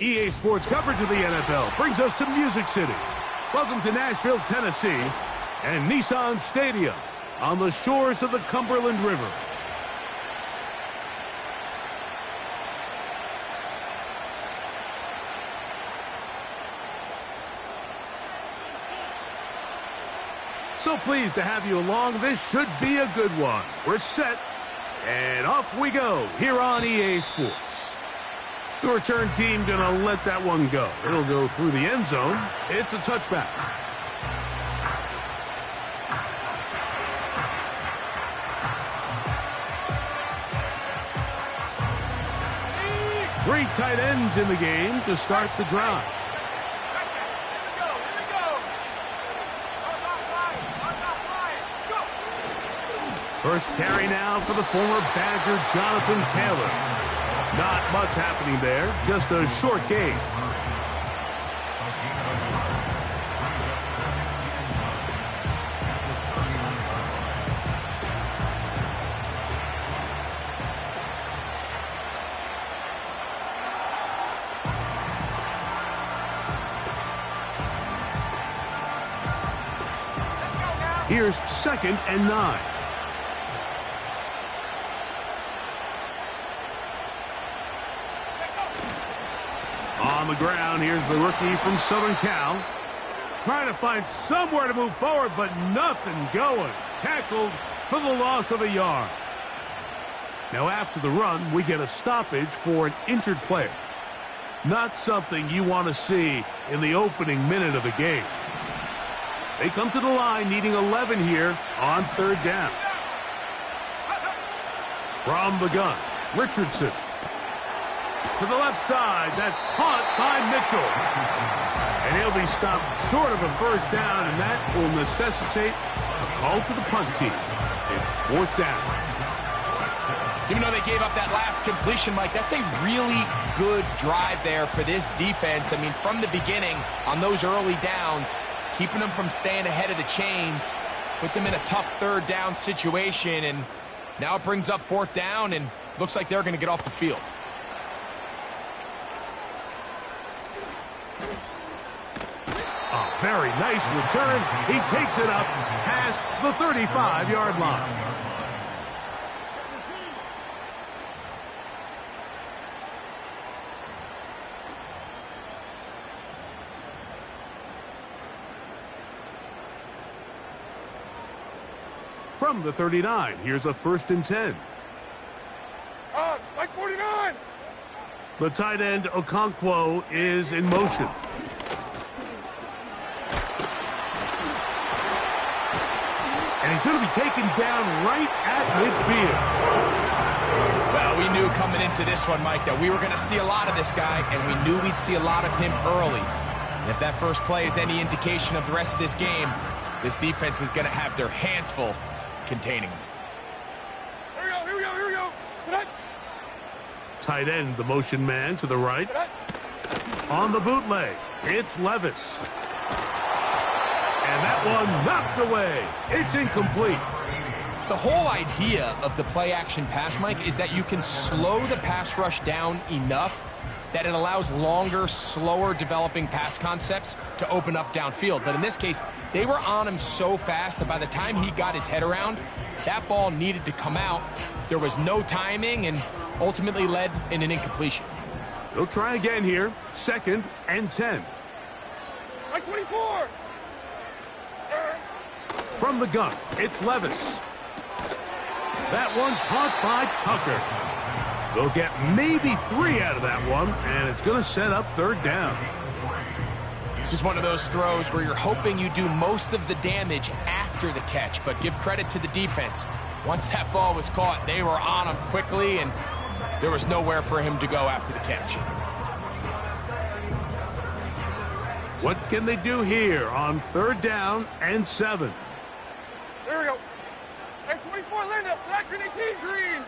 EA Sports coverage of the NFL brings us to Music City. Welcome to Nashville, Tennessee, and Nissan Stadium on the shores of the Cumberland River. So pleased to have you along. This should be a good one. We're set, and off we go here on EA Sports. The return team gonna let that one go. It'll go through the end zone. It's a touchback. Three tight ends in the game to start the drive. First carry now for the former Badger, Jonathan Taylor. Not much happening there, just a short gain. Here's 2nd and 9. On the ground, here's the rookie from Southern Cal. Trying to find somewhere to move forward, but nothing going. Tackled for the loss of a yard. Now after the run, we get a stoppage for an injured player. Not something you want to see in the opening minute of the game. They come to the line needing 11 here on 3rd down. From the gun, Richardson. To the left side, that's caught by Mitchell. And he'll be stopped short of a first down, and that will necessitate a call to the punt team. It's 4th down. Even though they gave up that last completion, Mike, that's a really good drive there for this defense. I mean, from the beginning, on those early downs, keeping them from staying ahead of the chains, put them in a tough 3rd down situation, and now it brings up 4th down, and looks like they're going to get off the field. Very nice return. He takes it up past the 35-yard line. From the 39, here's a 1st and 10. Like 49. The tight end Okonkwo is in motion. And he's going to be taken down right at midfield. Well, we knew coming into this one, Mike, that we were going to see a lot of this guy, and we knew we'd see a lot of him early. And if that first play is any indication of the rest of this game, this defense is going to have their hands full containing him. Here we go. Tonight. Tight end, the motion man to the right. On the bootleg, it's Levis. And that one knocked away. It's incomplete. The whole idea of the play-action pass, Mike, is that you can slow the pass rush down enough that it allows longer, slower developing pass concepts to open up downfield. But in this case, they were on him so fast that by the time he got his head around, that ball needed to come out. There was no timing and ultimately led in an incompletion. They'll try again here. 2nd and 10. Like 24. From the gun, it's Levis. That one caught by Tucker. They'll get maybe 3 out of that one, and it's going to set up 3rd down. This is one of those throws where you're hoping you do most of the damage after the catch, but give credit to the defense. Once that ball was caught, they were on him quickly, and there was nowhere for him to go after the catch. What can they do here on 3rd down and 7? There we go. Hey, 24, Linda. Flat green 18, green.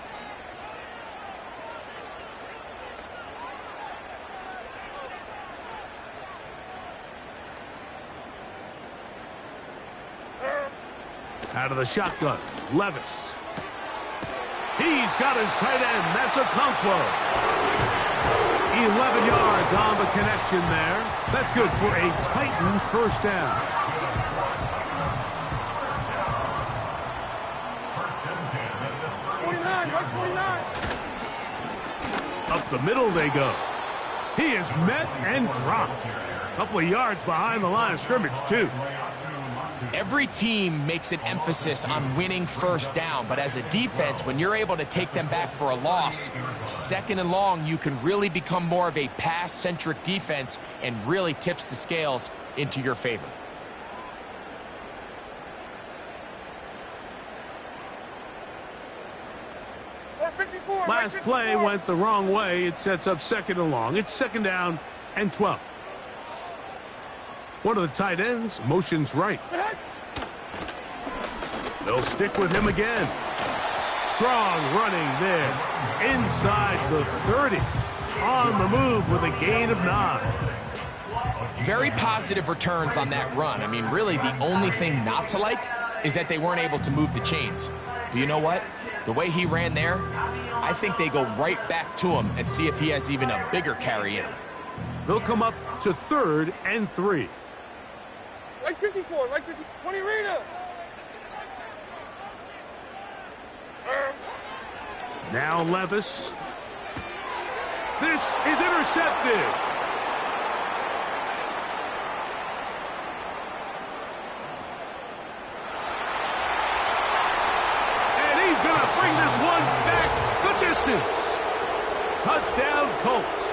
Out of the shotgun, Levis. He's got his tight end. That's Okonkwo. 11 yards on the connection there. That's good for a Titan first down. Up the middle they go. He is met and dropped. A couple of yards behind the line of scrimmage, too. Every team makes an emphasis on winning first down, but as a defense, when you're able to take them back for a loss, second and long, you can really become more of a pass-centric defense and really tips the scales into your favor. Last play went the wrong way. It sets up second and long. It's second down and 12. One of the tight ends motions right. They'll stick with him again. Strong running there. Inside the 30. On the move with a gain of 9. Very positive returns on that run. I mean, really, the only thing not to like is that they weren't able to move the chains. But you know what? The way he ran there, I think they go right back to him and see if he has even a bigger carry in him. They'll come up to 3rd and 3. Like 54, like 50, 20 Rita. Now Levis. This is intercepted. And he's going to bring this one back the distance. Touchdown, Colts.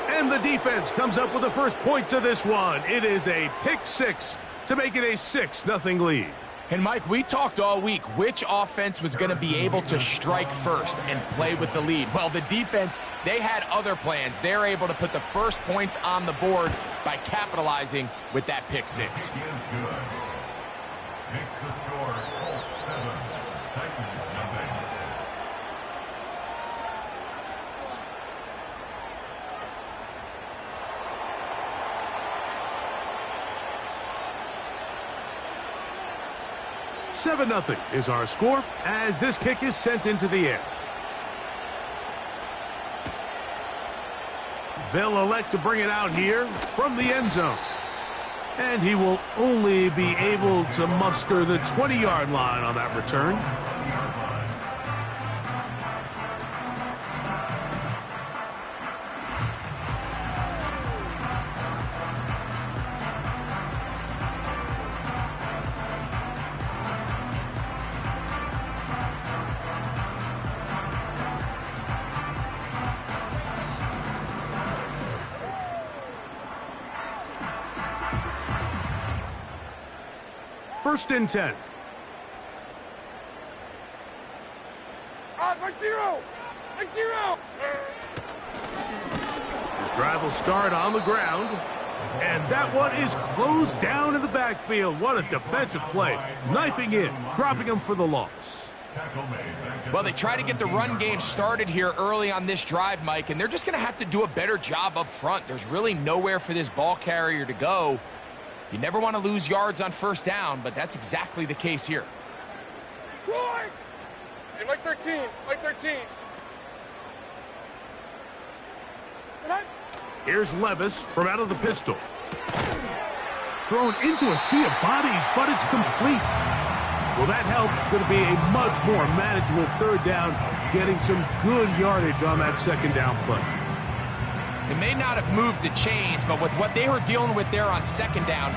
And the defense comes up with the first points of this one. It is a pick 6 to make it a 6-0 lead. And Mike, we talked all week which offense was going to be able to strike first and play with the lead. Well, the defense, they had other plans. They're able to put the first points on the board by capitalizing with that pick 6. Makes the score Colts 7, Titans nothing. Seven 0 is our score as this kick is sent into the air. They'll elect to bring it out here from the end zone. And he will only be able to muster the 20-yard line on that return. First and 10. Like zero. Like zero. His drive will start on the ground. And that one is closed down in the backfield. What a defensive play. Knifing in, dropping him for the loss. Well, they try to get the run game started here early on this drive, Mike, and they're just going to have to do a better job up front. There's really nowhere for this ball carrier to go. You never want to lose yards on first down, but that's exactly the case here. Hey, like 13, like 13. Here's Levis from out of the pistol. Thrown into a sea of bodies, but it's complete. Well, that helps. It's going to be a much more manageable third down, getting some good yardage on that second down play. It may not have moved the chains, but with what they were dealing with there on second down,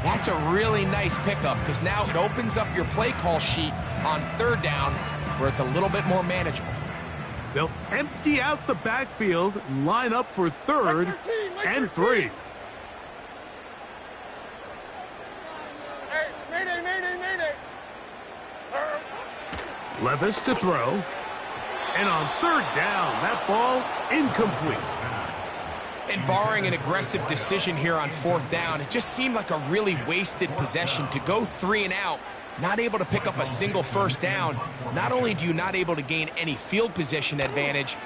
that's a really nice pickup because now it opens up your play call sheet on third down where it's a little bit more manageable. They'll empty out the backfield and line up for third and 3. Hey, mayday, mayday, mayday. Levis to throw. And on third down, that ball incomplete. And barring an aggressive decision here on fourth down, it just seemed like a really wasted possession to go 3 and out, not able to pick up a single first down. Not only do you not able to gain any field position advantage,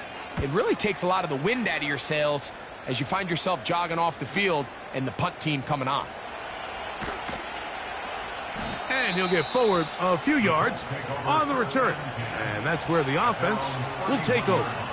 it really takes a lot of the wind out of your sails as you find yourself jogging off the field and the punt team coming on. And he'll get forward a few yards on the return. And that's where the offense will take over.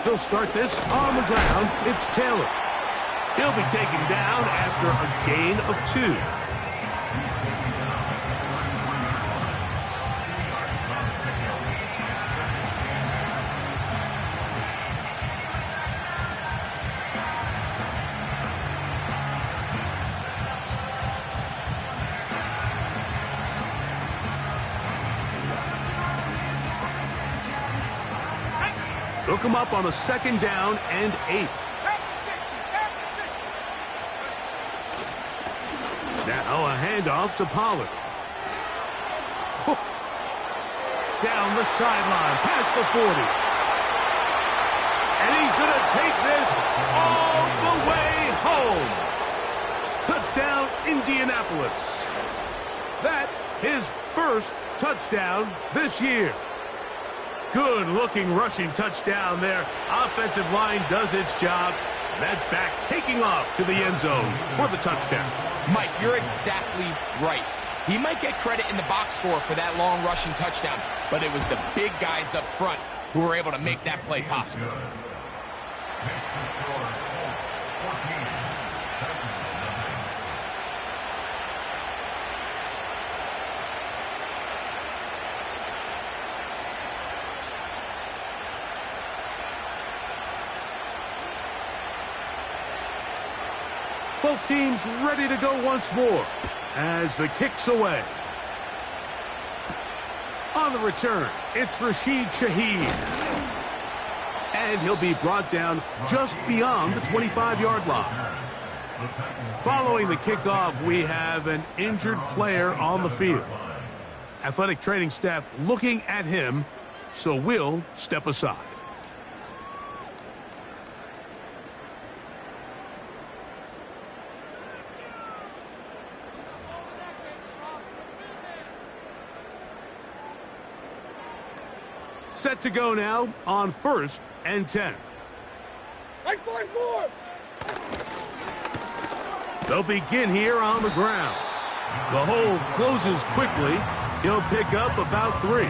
He'll start this on the ground. It's Taylor. He'll be taken down after a gain of 2. He'll come up on a 2nd down and 8. Now a handoff to Pollard. Down the sideline, past the 40. And he's going to take this all the way home. Touchdown, Indianapolis. That his first touchdown this year. Good-looking rushing touchdown there. Offensive line does its job. That back taking off to the end zone for the touchdown. Mike, you're exactly right. He might get credit in the box score for that long rushing touchdown, but it was the big guys up front who were able to make that play possible. Both teams ready to go once more as the kick's away. On the return, it's Rashid Shaheed. And he'll be brought down just beyond the 25-yard line. Following the kickoff, we have an injured player on the field. Athletic training staff looking at him, so we'll step aside. Set to go now on 1st and 10. They'll begin here on the ground. The hole closes quickly. He'll pick up about 3.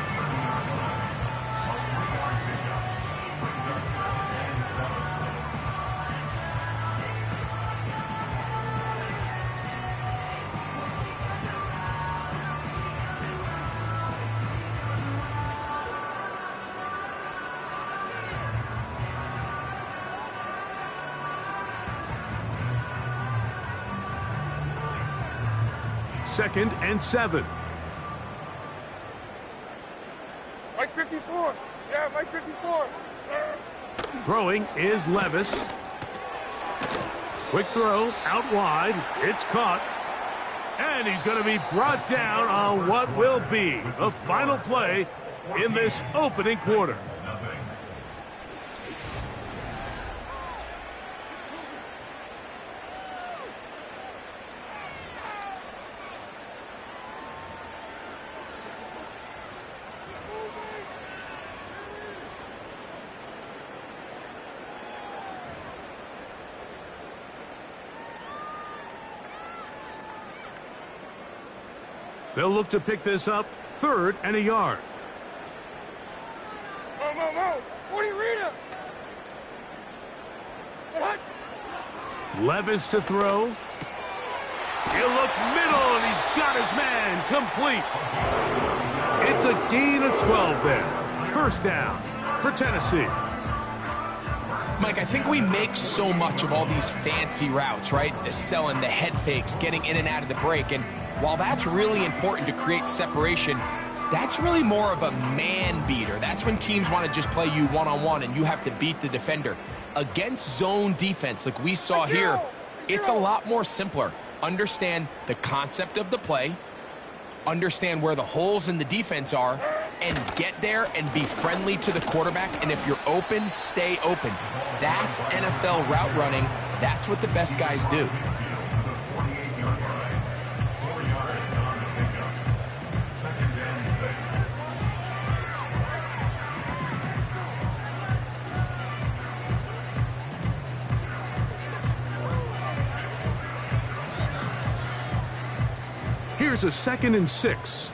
Second and 7. Mike 54. Yeah, Mike 54. Throwing is Levis. Quick throw out wide. It's caught. And he's going to be brought down on what will be the final play in this opening quarter. They'll look to pick this up 3rd and a yard. Mo. 40 Rita. Levis to throw. He'll look middle, and he's got his man complete. It's a gain of 12 there. 1st down for Tennessee. Mike, I think we make so much of all these fancy routes, right? The selling, the head fakes, getting in and out of the break. And while that's really important to create separation, that's really more of a man beater. That's when teams want to just play you one-on-one and you have to beat the defender. Against zone defense like we saw here, it's a lot more simpler. Understand the concept of the play, understand where the holes in the defense are, and get there and be friendly to the quarterback. And if you're open, stay open. That's NFL route running. That's what the best guys do. Here's a 2nd and 6.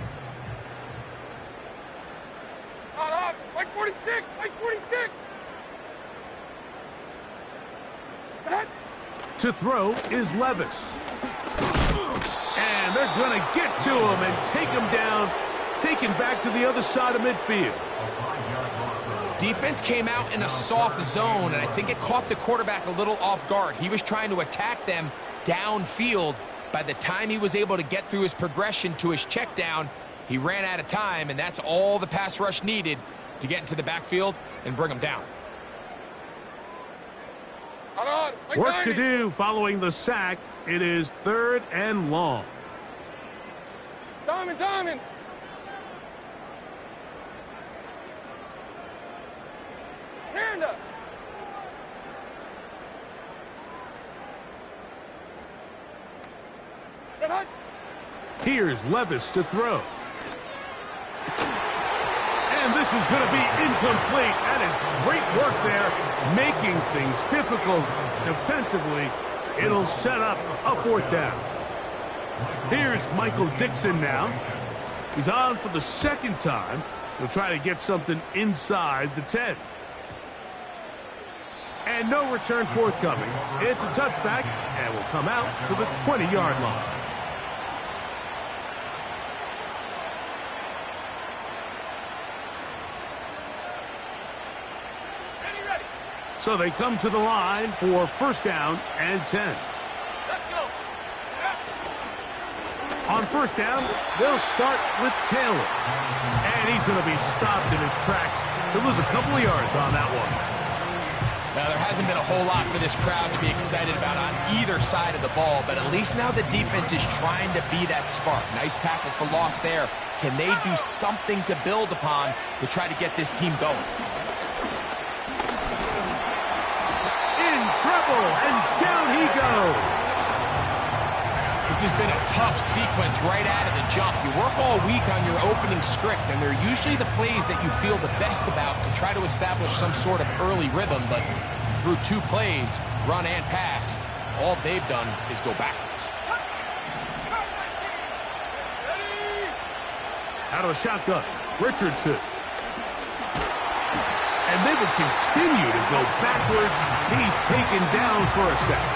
Mike 46. Mike 46. To throw is Levis. And they're going to get to him and take him down, take him back to the other side of midfield. Defense came out in a soft zone, and I think it caught the quarterback a little off guard. He was trying to attack them downfield. By the time he was able to get through his progression to his check down, he ran out of time, and that's all the pass rush needed to get into the backfield and bring him down. Work to do following the sack. It is 3rd and long. Diamond. Hand up. Here's Levis to throw. And this is going to be incomplete. That is great work there, making things difficult defensively. It'll set up a 4th down. Here's Michael Dixon now. He's on for the 2nd time. He'll try to get something inside the 10. And no return forthcoming. It's a touchback and will come out to the 20-yard line. So they come to the line for 1st down and 10. Let's go. On 1st down, they'll start with Taylor. And he's going to be stopped in his tracks. He'll lose a couple of yards on that one. Now, there hasn't been a whole lot for this crowd to be excited about on either side of the ball, but at least now the defense is trying to be that spark. Nice tackle for loss there. Can they do something to build upon to try to get this team going? Trouble, and down he goes. This has been a tough sequence right out of the jump. You work all week on your opening script, and they're usually the plays that you feel the best about to try to establish some sort of early rhythm, but through 2 plays, run and pass, all they've done is go backwards. Out of the shotgun, Richardson. And they will continue to go backwards. He's taken down for a sack.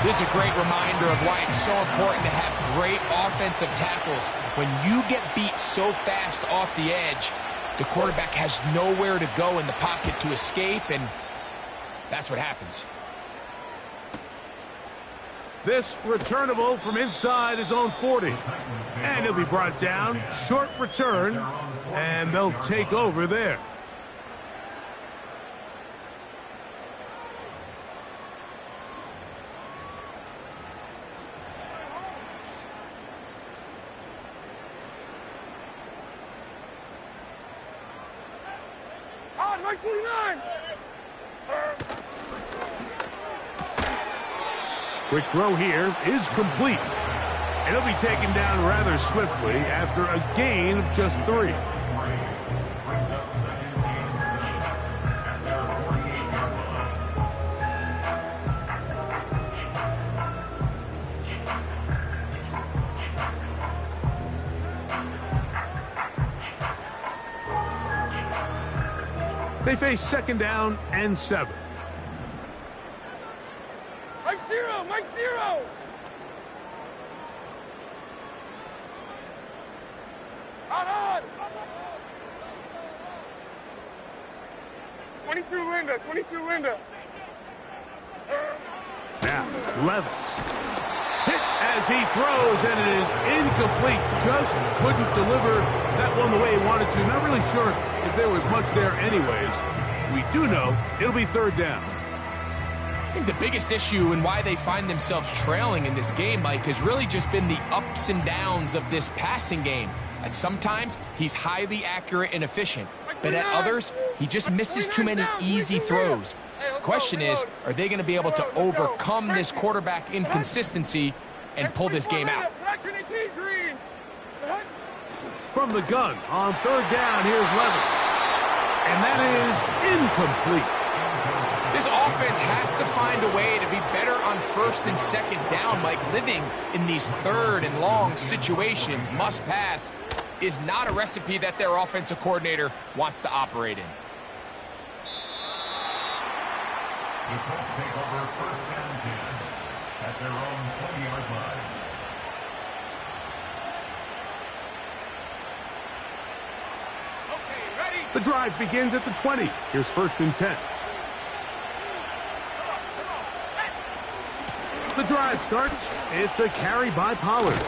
This is a great reminder of why it's so important to have great offensive tackles. When you get beat so fast off the edge, the quarterback has nowhere to go in the pocket to escape, and that's what happens. This returnable from inside his own 40. And he'll be brought down. Short return, and they'll take over there. On, Mike 49. Quick throw here is complete. And he'll be taken down rather swiftly after a gain of just 3. They face 2nd down and 7. Mike 0, Mike 0. On. 22 Linda, 22 Linda. Now, Levis. Hit as he throws, and it is incomplete. Just couldn't deliver that one the way he wanted to. Not really sure if there was much there anyways. We do know it'll be 3rd down. I think the biggest issue and why they find themselves trailing in this game, Mike, has really just been the ups and downs of this passing game. And sometimes he's highly accurate and efficient, but at others, he just misses too many easy throws. The question is, are they going to be able to overcome this quarterback inconsistency and pull this game out? From the gun on 3rd down, here's Levis. And that is incomplete. This offense has to find a way to be better on 1st and 2nd down. Mike, living in these 3rd and long situations, must pass, is not a recipe that their offensive coordinator wants to operate in. The Colts take over first and 10 at their own 20-yard line. Okay, ready? The drive begins at the 20. Here's first and 10. The drive starts. It's a carry by Pollard.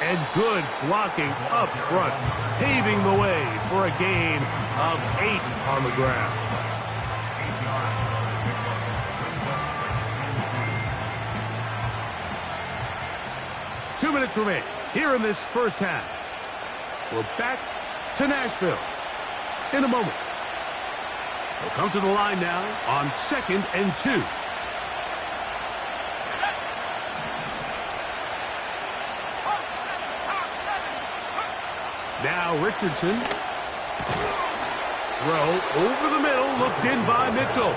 And good blocking up front, paving the way for a gain of 8 on the ground. 8 yards on the pickup. Brings up second and 2. 2 minutes remain here in this first half. We're back to Nashville in a moment. They'll come to the line now on 2nd and 2. Now Richardson. Throw over the middle, looked in by Mitchell.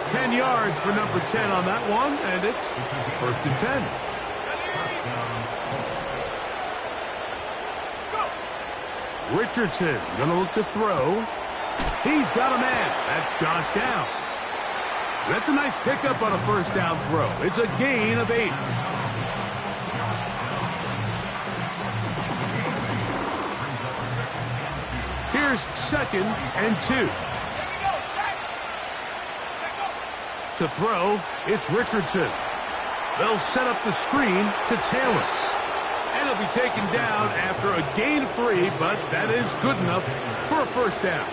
10 yards for number 10 on that one, and it's first and 10. Richardson gonna look to throw. He's got a man. That's Josh Downs. That's a nice pickup on a first down throw. It's a gain of 8. Here's 2nd and 2. To throw, it's Richardson. They'll set up the screen to Taylor. And he'll be taken down after a gain of 3, but that is good enough for a first down.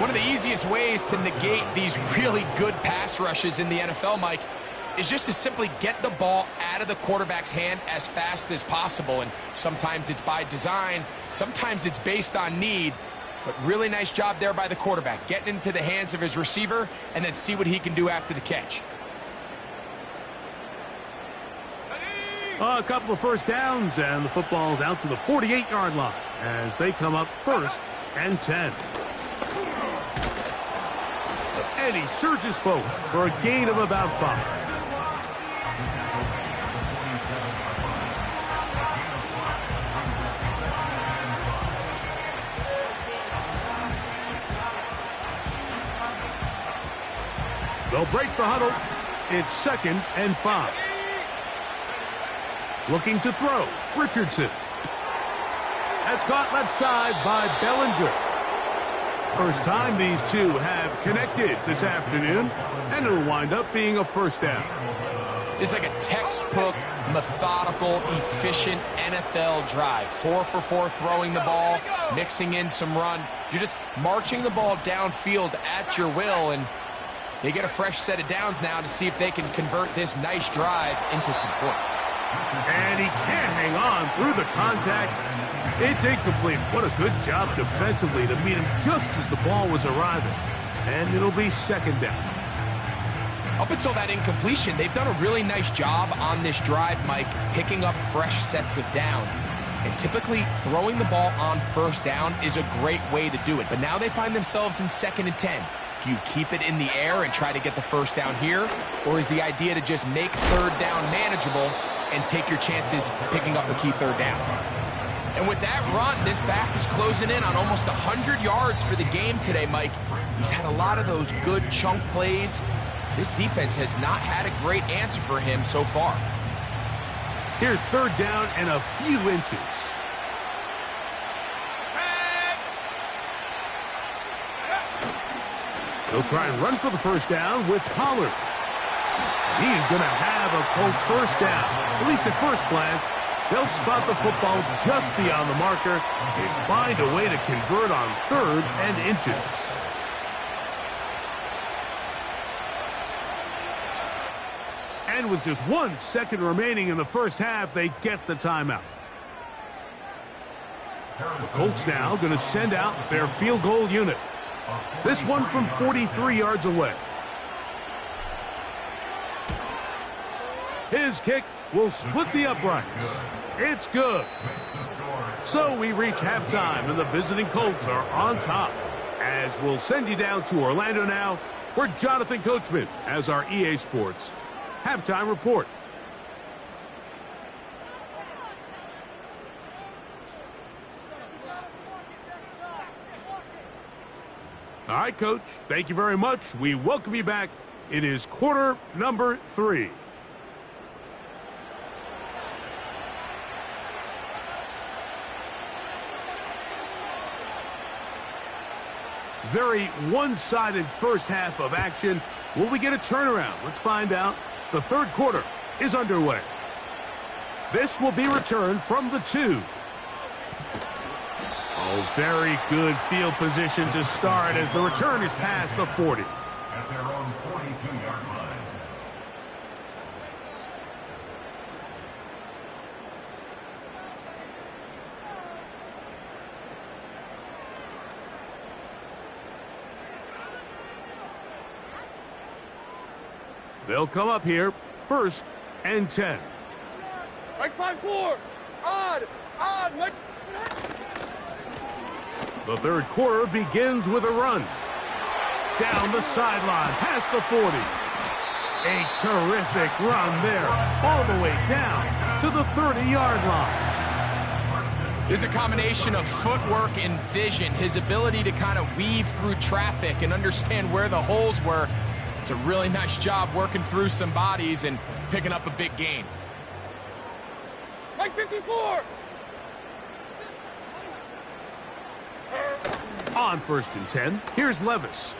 One of the easiest ways to negate these really good pass rushes in the NFL, Mike, is just to simply get the ball out of the quarterback's hand as fast as possible. And sometimes it's by design, sometimes it's based on need. But really nice job there by the quarterback, getting into the hands of his receiver and then see what he can do after the catch. A couple of first downs, and the football's out to the 48-yard line as they come up first and 10. And he surges forward for a gain of about 5. They'll break the huddle. It's 2nd and 5. Looking to throw. Richardson. That's caught left side by Bellinger. First time these two have connected this afternoon, and it'll wind up being a first down. It's like a textbook, methodical, efficient NFL drive. 4 for 4 throwing the ball, mixing in some run. You're just marching the ball downfield at your will, and they get a fresh set of downs now to see if they can convert this nice drive into some points. And he can't hang on through the contact. It's incomplete. What a good job defensively to meet him just as the ball was arriving. And it'll be 2nd down. Up until that incompletion, they've done a really nice job on this drive, Mike, picking up fresh sets of downs. And typically, throwing the ball on first down is a great way to do it. But now they find themselves in 2nd and 10. Do you keep it in the air and try to get the first down here? Or is the idea to just make 3rd down manageable and take your chances picking up a key 3rd down? And with that run, this back is closing in on almost 100 yards for the game today, Mike. He's had a lot of those good chunk plays. This defense has not had a great answer for him so far. Here's 3rd down and a few inches. They'll try and run for the first down with Pollard. He is going to have a Colts first down. At least at first glance, they'll spot the football just beyond the marker and find a way to convert on 3rd and inches. And with just 1 second remaining in the first half, they get the timeout. The Colts now going to send out their field goal unit. This one from 43 yards away. His kick will split the uprights. It's good. So we reach halftime, and the visiting Colts are on top. As we'll send you down to Orlando now, where Jonathan Coachman has our EA Sports halftime report. All right, Coach. Thank you very much. We welcome you back. It is quarter number 3. Very one-sided first half of action. Will we get a turnaround? Let's find out. The third quarter is underway. This will be returned from the 2. Oh, very good field position to start as the return is past the 40. At their own 42-yard line. They'll come up here, 1st and 10. Mike 5-4. Odd. Mike. The third quarter begins with a run. Down the sideline, past the 40. A terrific run there, all the way down to the 30-yard line. There's a combination of footwork and vision, his ability to kind of weave through traffic and understand where the holes were. It's a really nice job working through some bodies and picking up a big gain. Mike 54. On 1st and 10, here's Levis.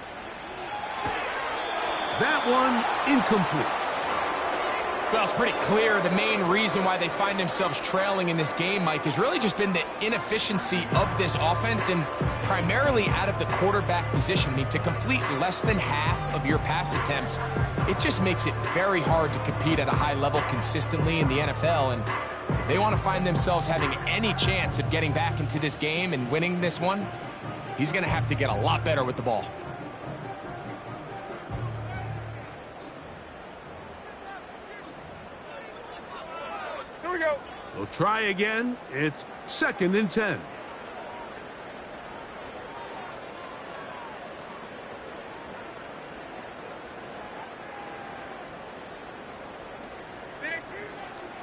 That one incomplete. Well, it's pretty clear the main reason why they find themselves trailing in this game, Mike, has really just been the inefficiency of this offense and primarily out of the quarterback position. I mean, to complete less than half of your pass attempts, it just makes it very hard to compete at a high level consistently in the NFL. And if they want to find themselves having any chance of getting back into this game and winning this one, he's going to have to get a lot better with the ball. Here we go. They'll try again. It's 2nd and 10.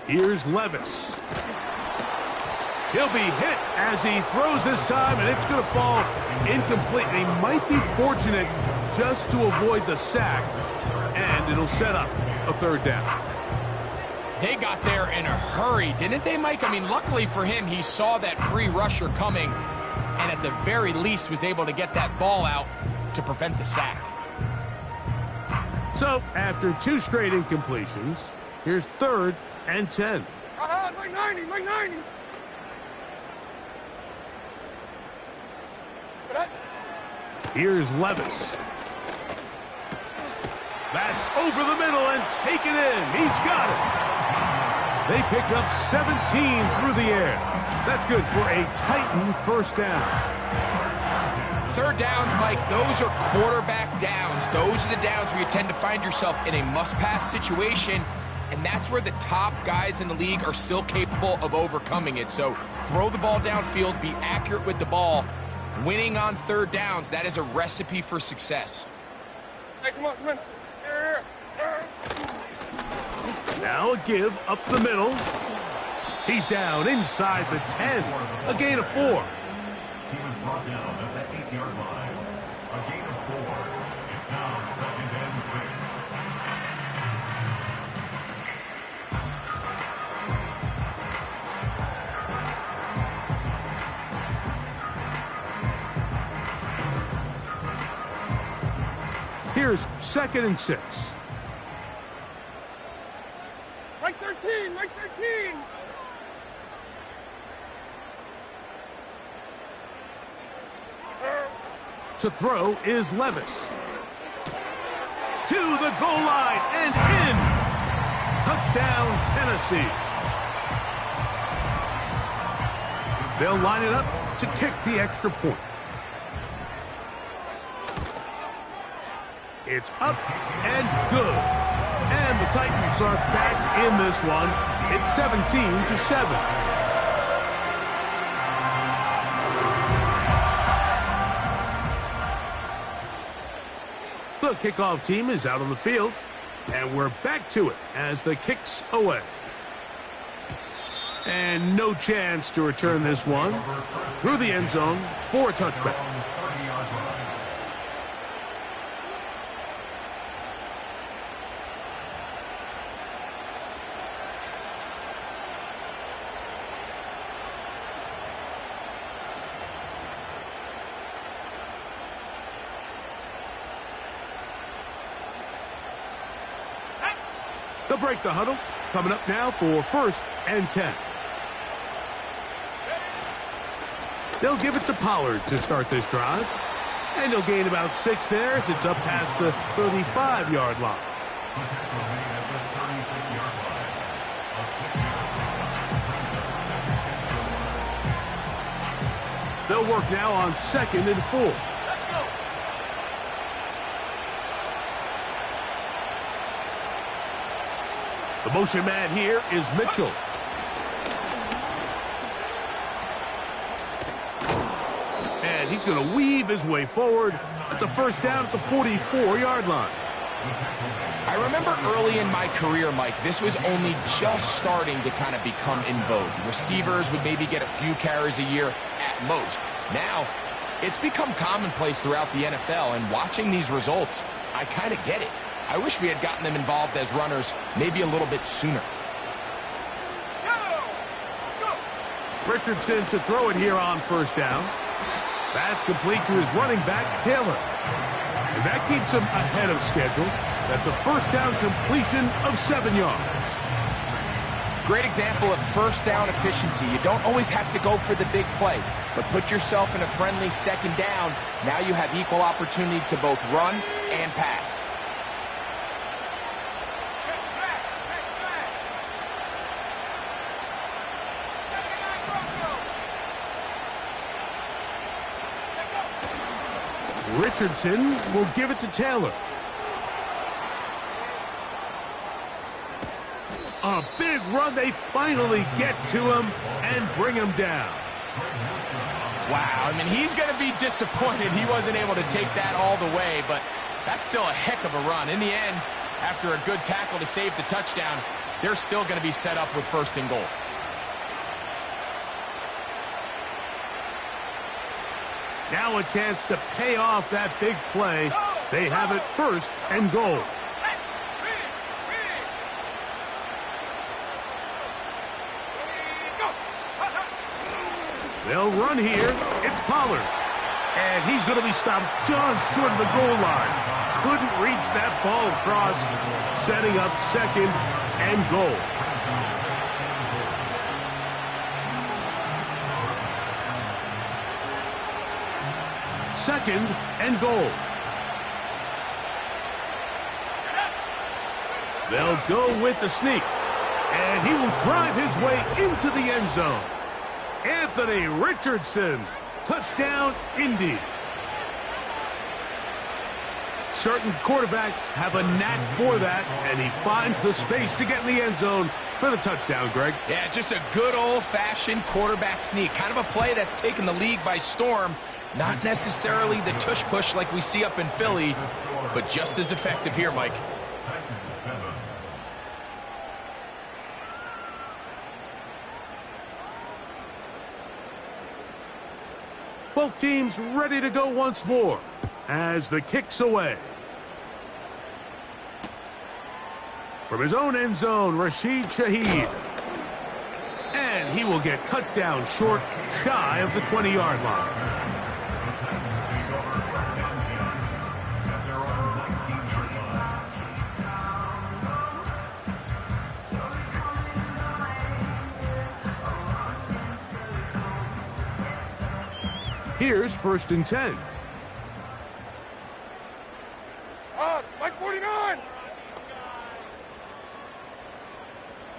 Here's Levis. He'll be hit as he throws this time, and it's going to fall incomplete. And he might be fortunate just to avoid the sack, and it'll set up a 3rd down. They got there in a hurry, didn't they, Mike? I mean, luckily for him, he saw that free rusher coming, and at the very least was able to get that ball out to prevent the sack. So, after 2 straight incompletions, here's 3rd and 10. Mike 90. Mike 90. Here's Levis. That's over the middle and taken in. He's got it. They pick up 17 through the air. That's good for a Titan 1st down. 3rd downs, Mike, those are quarterback downs. Those are the downs where you tend to find yourself in a must-pass situation, and that's where the top guys in the league are still capable of overcoming it. So throw the ball downfield, be accurate with the ball. Winning on 3rd downs, that is a recipe for success. Hey, come on. Here. Now a give up the middle. He's down inside the 10. A gain of 4. He was brought down at the 8-yard line. A gain of 4. It's now 2nd and 6. Here's 2nd and 6. Mike 13. Mike 13. To throw is Levis. To the goal line and in. Touchdown, Tennessee. They'll line it up to kick the extra point. It's up and good. And the Titans are back in this one. It's 17-7. The kickoff team is out on the field, and we're back to it as the kick's away. And no chance to return this one through the end zone for a touchback. They'll break the huddle. Coming up now for 1st and 10. They'll give it to Pollard to start this drive. And he'll gain about 6 there as it's up past the 35-yard line. They'll work now on 2nd and 4. The motion man here is Mitchell. And he's going to weave his way forward. That's a 1st down at the 44-yard line. I remember early in my career, Mike, this was only just starting to kind of become in vogue. Receivers would maybe get a few carries a year at most. Now, it's become commonplace throughout the NFL, and watching these results, I kind of get it. I wish we had gotten them involved as runners maybe a little bit sooner. Richardson to throw it here on 1st down. That's complete to his running back, Taylor. And that keeps him ahead of schedule. That's a 1st down completion of 7 yards. Great example of 1st down efficiency. You don't always have to go for the big play, but put yourself in a friendly 2nd down. Now you have equal opportunity to both run and pass. Richardson will give it to Taylor. A big run. They finally get to him and bring him down. Wow, I mean, he's going to be disappointed he wasn't able to take that all the way, but that's still a heck of a run. In the end, after a good tackle to save the touchdown, they're still going to be set up with 1st and goal. Now a chance to pay off that big play. They have it 1st and goal. They'll run here. It's Pollard. And he's going to be stopped just short of the goal line. Couldn't reach that ball across, setting up 2nd and goal. Second and goal. They'll go with the sneak. And he will drive his way into the end zone. Anthony Richardson. Touchdown, Indy. Certain quarterbacks have a knack for that, and he finds the space to get in the end zone for the touchdown, Greg. Yeah, just a good old-fashioned quarterback sneak. Kind of a play that's taken the league by storm. Not necessarily the tush-push like we see up in Philly, but just as effective here, Mike. Both teams ready to go once more as the kick's away. From his own end zone, Rashid Shaheed. And he will get cut down short, shy of the 20-yard line. Here's 1st and 10. Mike 49!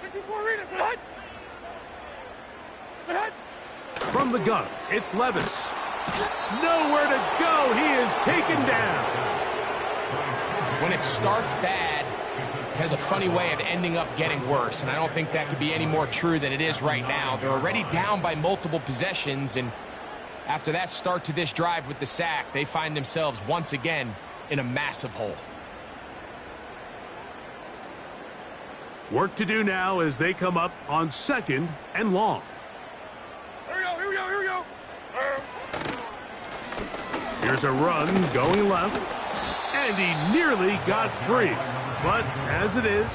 54 read it, Fred! Fred! From the gun, it's Levis. Nowhere to go. He is taken down. When it starts bad, it has a funny way of ending up getting worse, and I don't think that could be any more true than it is right now. They're already down by multiple possessions, and after that start to this drive with the sack, they find themselves once again in a massive hole. Work to do now as they come up on 2nd and long. Here we go. Here's a run going left. And he nearly got free. But as it is,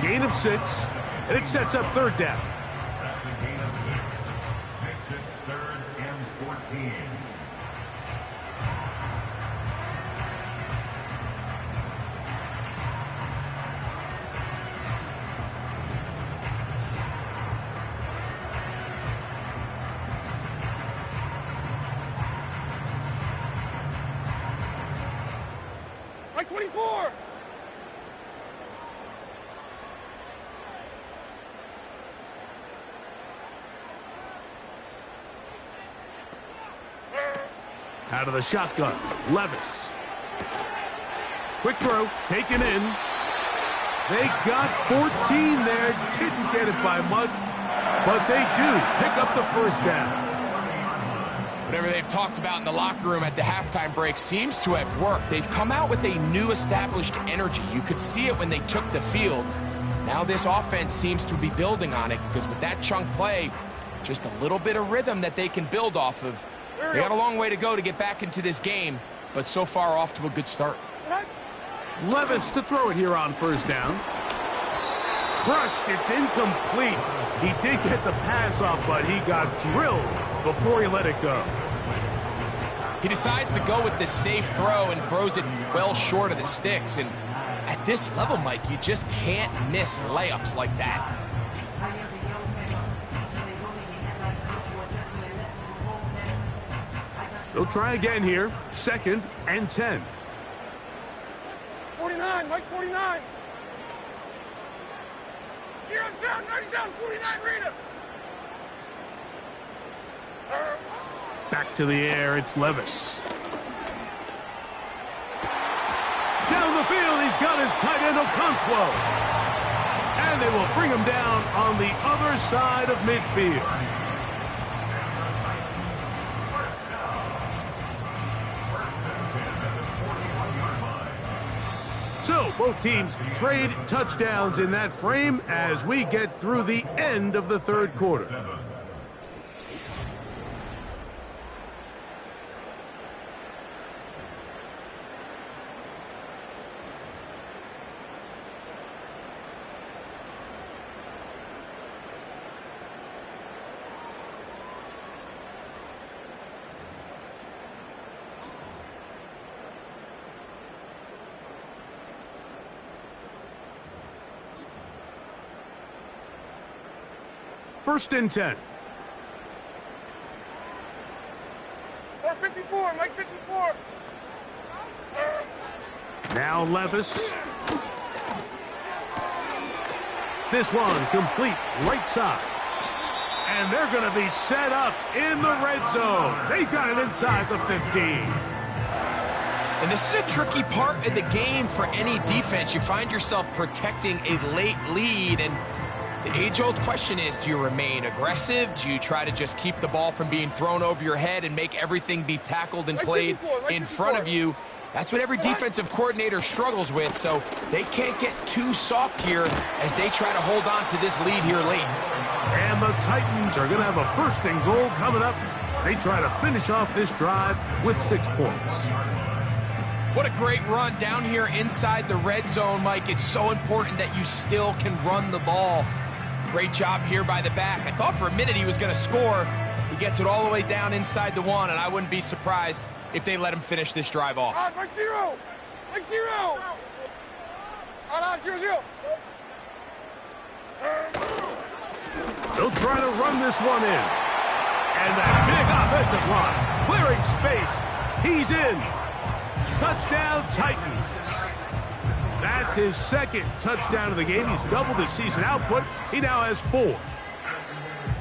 gain of 6, and it sets up 3rd down. That's a gain of 6. Makes it 3rd and 14. Mike 24. Out of the shotgun, Levis. Quick throw, taken in. They got 14 there, didn't get it by much, but they do pick up the first down. Whatever they've talked about in the locker room at the halftime break seems to have worked. They've come out with a new established energy. You could see it when they took the field. Now this offense seems to be building on it because with that chunk play, just a little bit of rhythm that they can build off of. They got a long way to go to get back into this game, but so far off to a good start. Levis to throw it here on first down. Crushed, it's incomplete. He did get the pass off, but he got drilled before he let it go. He decides to go with the safe throw and throws it well short of the sticks. And at this level, Mike, you just can't miss layups like that. They'll try again here. 2nd and 10. 49, Mike 49. Heroes down, 90 down, 49, Rita. Back to the air, it's Levis. Down the field, he's got his tight end Okonkwo. And they will bring him down on the other side of midfield. So, both teams trade touchdowns in that frame as we get through the end of the third quarter. First and 10. 54, Mike 54. Now Levis. This one complete right side. And they're going to be set up in the red zone. They've got it inside the 15. And this is a tricky part of the game for any defense. You find yourself protecting a late lead, and the age-old question is, do you remain aggressive? Do you try to just keep the ball from being thrown over your head and make everything be tackled and played in front of you? That's what every defensive coordinator struggles with, so they can't get too soft here as they try to hold on to this lead here late. And the Titans are going to have a 1st and goal coming up. They try to finish off this drive with 6 points. What a great run down here inside the red zone, Mike. It's so important that you still can run the ball. Great job here by the back. I thought for a minute he was going to score. He gets it all the way down inside the 1, and I wouldn't be surprised if they let him finish this drive off. Mike 0. Mike 0. 0. They'll try to run this one in. And that big offensive line, clearing space. He's in. Touchdown, Titans. That's his 2nd touchdown of the game. He's doubled his season output. He now has 4.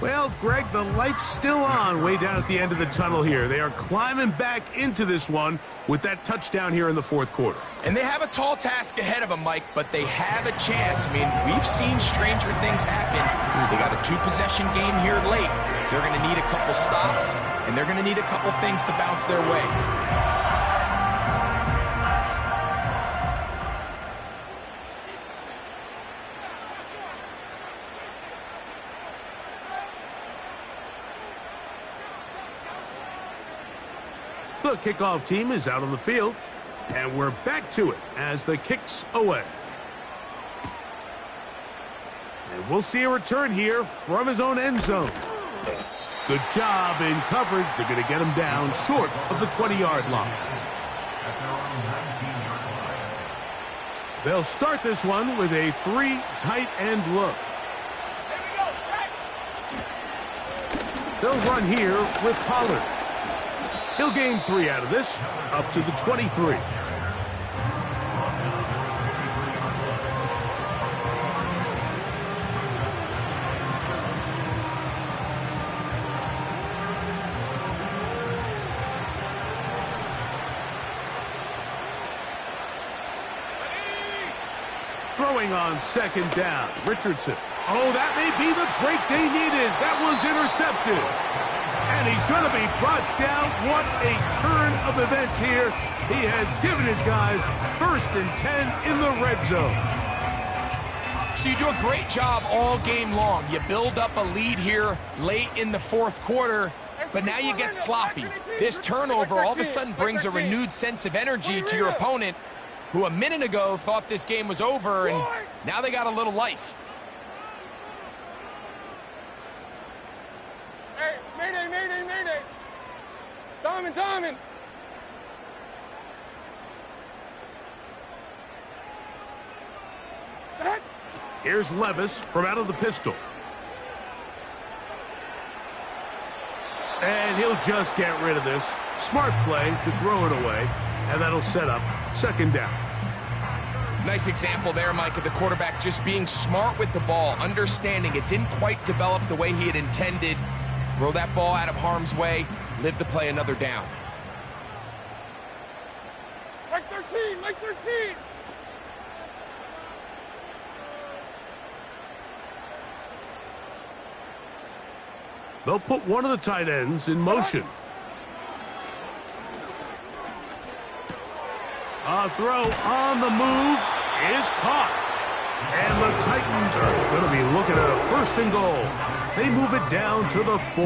Well, Greg, the light's still on way down at the end of the tunnel here. They are climbing back into this one with that touchdown here in the 4th quarter. And they have a tall task ahead of them, Mike, but they have a chance. I mean, we've seen stranger things happen. They got a 2-possession game here late. They're going to need a couple stops, and they're going to need a couple things to bounce their way. The kickoff team is out on the field, and we're back to it as the kick's away. And we'll see a return here from his own end zone. Good job in coverage. They're going to get him down short of the 20-yard line. They'll start this one with a 3 tight end look. They'll run here with Pollard. He'll gain 3 out of this, up to the 23. Throwing on second down, Richardson. Oh, that may be the break they needed. That one's intercepted. And he's going to be brought down. What a turn of events here. He has given his guys 1st and 10 in the red zone. So you do a great job all game long. You build up a lead here late in the 4th quarter, but now you get sloppy. This turnover all of a sudden brings a renewed sense of energy to your opponent, who a minute ago thought this game was over, and now they got a little life. Hey, mayday, mayday, mayday. Diamond, diamond. Set. Here's Levis from out of the pistol. And he'll just get rid of this. Smart play to throw it away, and that'll set up 2nd down. Nice example there, Mike, of the quarterback just being smart with the ball, understanding it didn't quite develop the way he had intended. Throw that ball out of harm's way, live to play another down. Mike 13, Mike 13. They'll put one of the tight ends in motion. A throw on the move is caught. And the Titans are going to be looking at a 1st and goal. They move it down to the 4.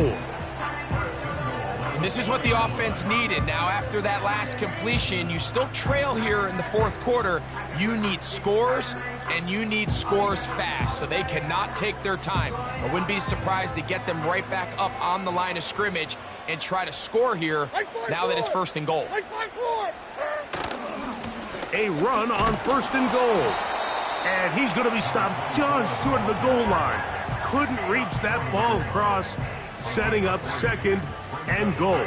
And this is what the offense needed. Now, after that last completion, you still trail here in the 4th quarter. You need scores, and you need scores fast, so they cannot take their time. I wouldn't be surprised to get them right back up on the line of scrimmage and try to score here now that it's 1st and goal. A run on 1st and goal. And he's going to be stopped just short of the goal line. Couldn't reach that ball across, setting up 2nd and goal.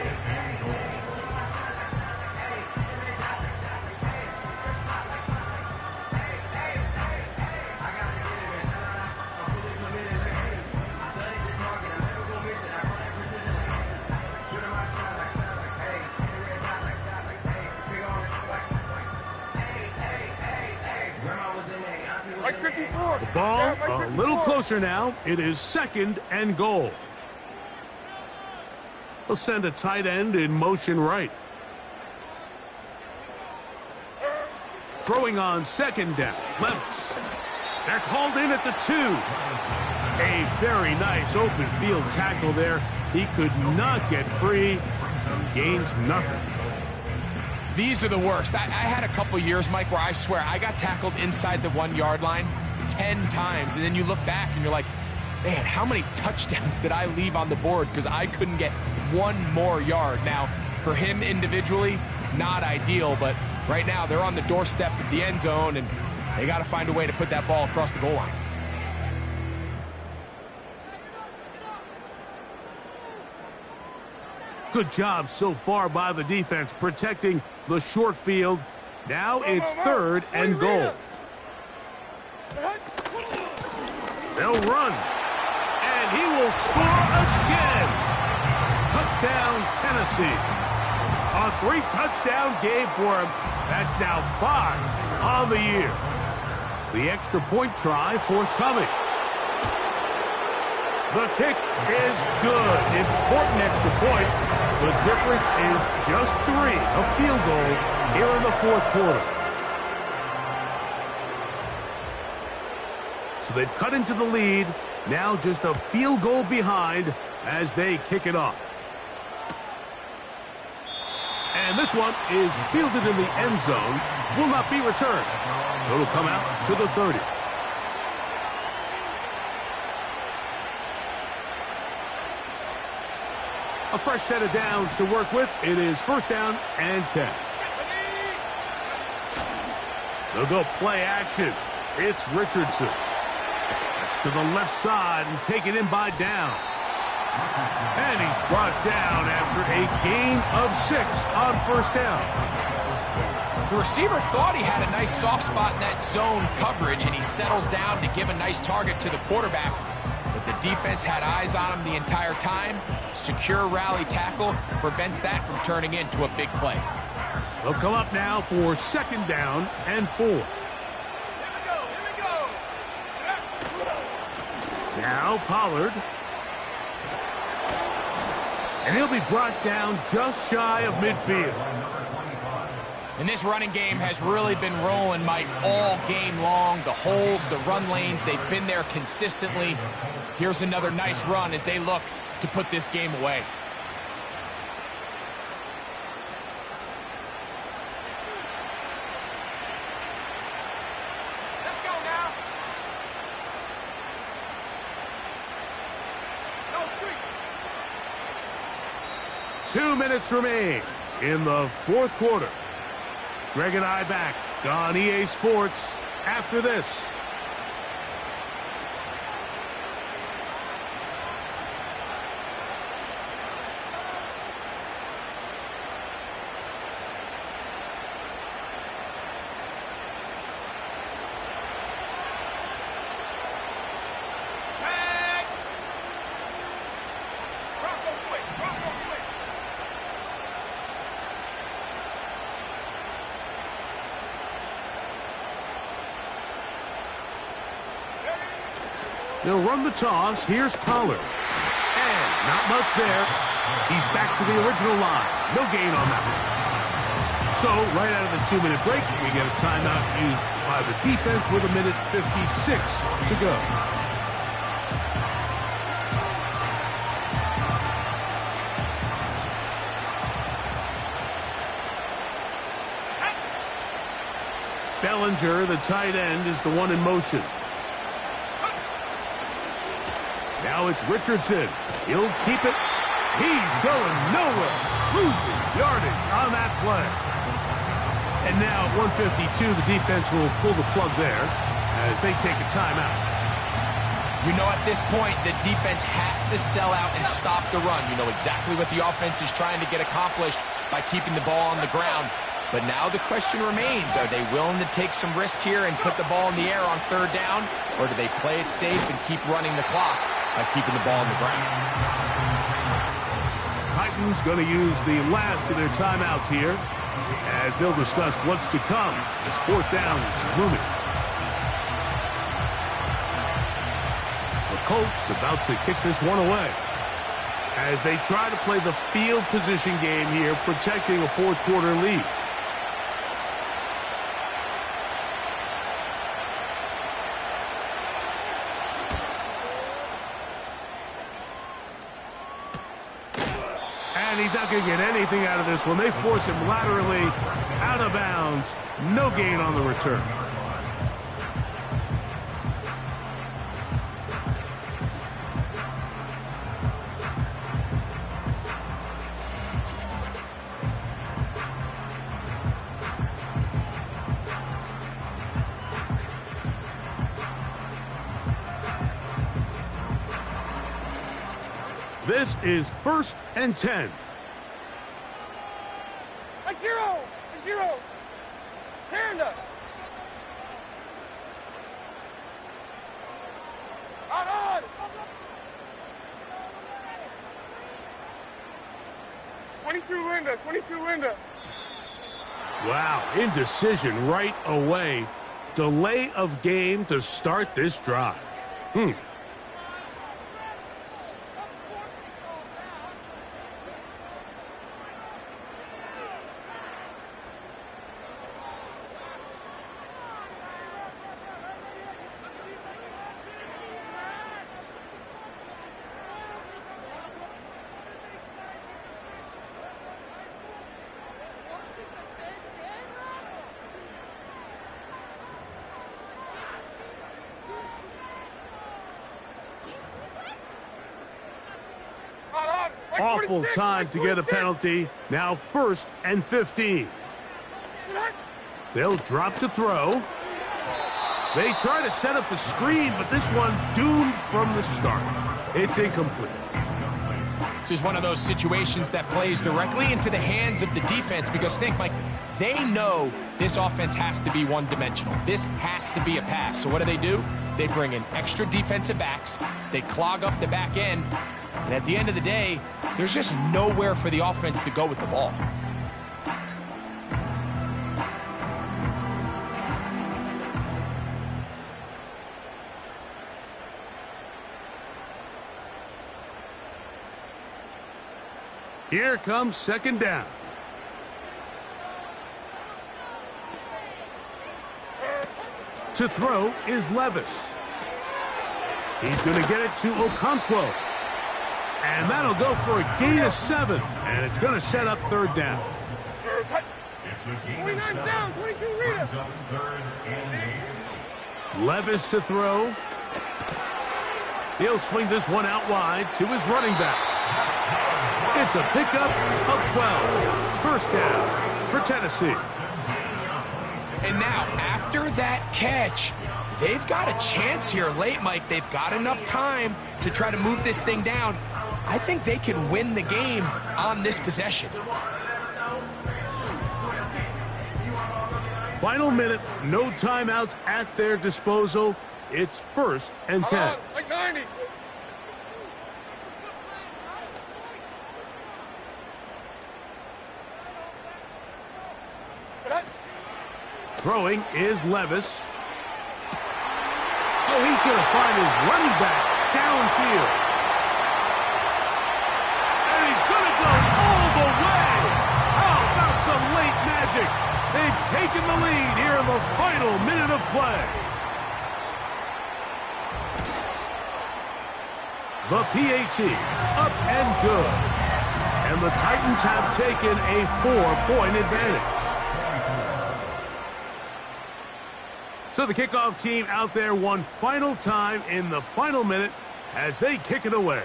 The ball a little closer now. It is 2nd and goal. They'll send a tight end in motion right. Throwing on 2nd down. Levis. That's hauled in at the 2. A very nice open field tackle there. He could not get free and gains nothing. These are the worst. I had a couple years, Mike, where I swear I got tackled inside the 1-yard line 10 times, and then you look back and you're like, man, how many touchdowns did I leave on the board because I couldn't get one more yard? Now, for him individually, not ideal, but right now they're on the doorstep of the end zone, and they got to find a way to put that ball across the goal line. Good job so far by the defense protecting the short field. Now it's 3rd and goal. They'll run. And he will score again. Touchdown, Tennessee. A 3-touchdown game for him. That's now 5 on the year. The extra point try forthcoming. The kick is good. Important extra point. The difference is just 3. A field goal here in the 4th quarter. So they've cut into the lead. Now just a field goal behind as they kick it off. And this one is fielded in the end zone. Will not be returned. So it'll come out to the 30. A fresh set of downs to work with. It is 1st down and 10. They'll go play action. It's Richardson. That's to the left side and taken in by Downs. And he's brought down after a gain of 6 on 1st down. The receiver thought he had a nice soft spot in that zone coverage, and he settles down to give a nice target to the quarterback. But the defense had eyes on him the entire time. Secure rally tackle prevents that from turning into a big play. They'll come up now for 2nd down and 4. Here we go. Now Pollard. And he'll be brought down just shy of midfield. And this running game has really been rolling, Mike, all game long. The holes, the run lanes, they've been there consistently. Here's another nice run as they look to put this game away. Let's go now. No street. 2 minutes remain in the fourth quarter. Greg and I back on EA Sports after this. Tag. Bronco switch. Bronco switch. They'll run the toss. Here's Pollard. And not much there. He's back to the original line. No gain on that one. So, right out of the 2-minute break, we get a timeout used by the defense with 1:56 to go. Bellinger, the tight end, is the one in motion. Now it's Richardson. He'll keep it. He's going nowhere. Losing yardage on that play. And now at 1:52, the defense will pull the plug there as they take a timeout. You know, at this point, the defense has to sell out and stop the run. You know exactly what the offense is trying to get accomplished by keeping the ball on the ground. But now the question remains, are they willing to take some risk here and put the ball in the air on third down? Or do they play it safe and keep running the clock by keeping the ball on the ground? Titans going to use the last of their timeouts here as they'll discuss what's to come as fourth down is looming. The Colts about to kick this one away as they try to play the field position game here, protecting a fourth quarter lead. And he's not going to get anything out of this one. They force him laterally out of bounds. No gain on the return. This is 1st and 10. Like zero. Hand us. Out on. 22 Linda. 22 Linda. Wow, indecision right away. Delay of game to start this drive. Awful time to get a penalty. Now 1st and 15. They'll drop to throw. They try to set up the screen, but this one doomed from the start. It's incomplete. This is one of those situations that plays directly into the hands of the defense because think, Mike, they know this offense has to be one-dimensional. This has to be a pass. So what do? They bring in extra defensive backs. They clog up the back end. And at the end of the day, there's just nowhere for the offense to go with the ball. Here comes second down. To throw is Levis. He's going to get it to Okonkwo. And that'll go for a gain of 7. And it's going to set up third down. It's a gain of 29 7. down, 22 Rita. Brings up third and 8. Levis to throw. He'll swing this one out wide to his running back. It's a pickup of 12. First down for Tennessee. And now, after that catch, they've got a chance here late, Mike. They've got enough time to try to move this thing down. I think they can win the game on this possession. Final minute, no timeouts at their disposal. It's first and 10. Like 90. Throwing is Levis. Oh, he's going to find his running back downfield. And he's going to go all the way. How about some late magic? They've taken the lead here in the final minute of play. The PAT up and good. And the Titans have taken a 4-point advantage. So the kickoff team out there one final time in the final minute as they kick it away.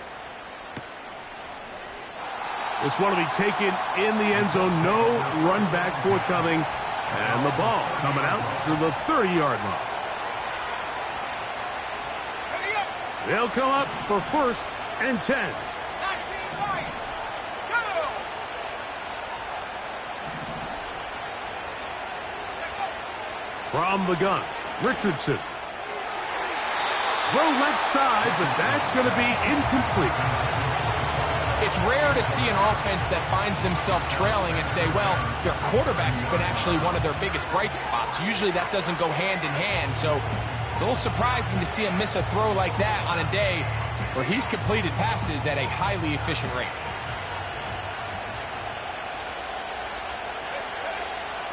This one will be taken in the end zone. No run back forthcoming. And the ball coming out to the 30-yard line. They'll come up for first and 10. From the gun, Richardson. Throw left side, but that's going to be incomplete. It's rare to see an offense that finds themselves trailing and say, well, their quarterback's been actually one of their biggest bright spots. Usually that doesn't go hand in hand, so it's a little surprising to see him miss a throw like that on a day where he's completed passes at a highly efficient rate.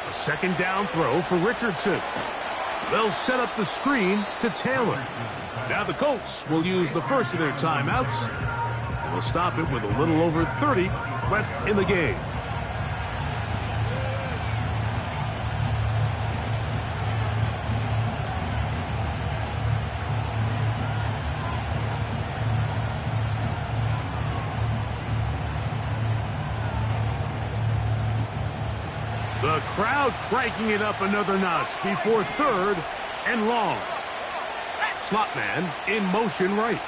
A second down throw for Richardson. They'll set up the screen to Taylor. Now the Colts will use the first of their timeouts. And they'll stop it with a little over 30 left in the game. The crowd cranking it up another notch before third and long. Slot man in motion right.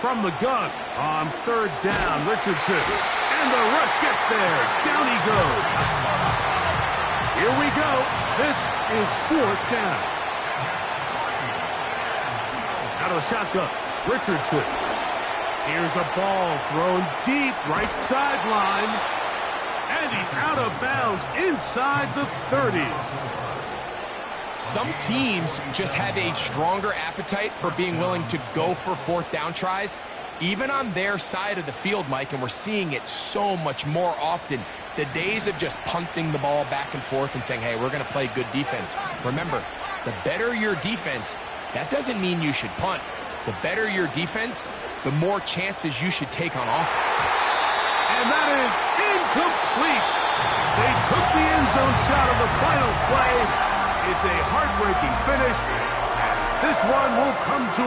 From the gun on third down, Richardson. And the rush gets there. Down he goes. Here we go. This is fourth down. Out of the shotgun, Richardson. Here's a ball thrown deep right sideline. And he's out of bounds inside the 30. Some teams just have a stronger appetite for being willing to go for fourth down tries, even on their side of the field, Mike, and we're seeing it so much more often. The days of just punting the ball back and forth and saying, hey, we're going to play good defense. Remember, the better your defense, that doesn't mean you should punt. The better your defense, the more chances you should take on offense. And that is incomplete. They took the end zone shot of the final play. It's a heartbreaking finish. And this one will come to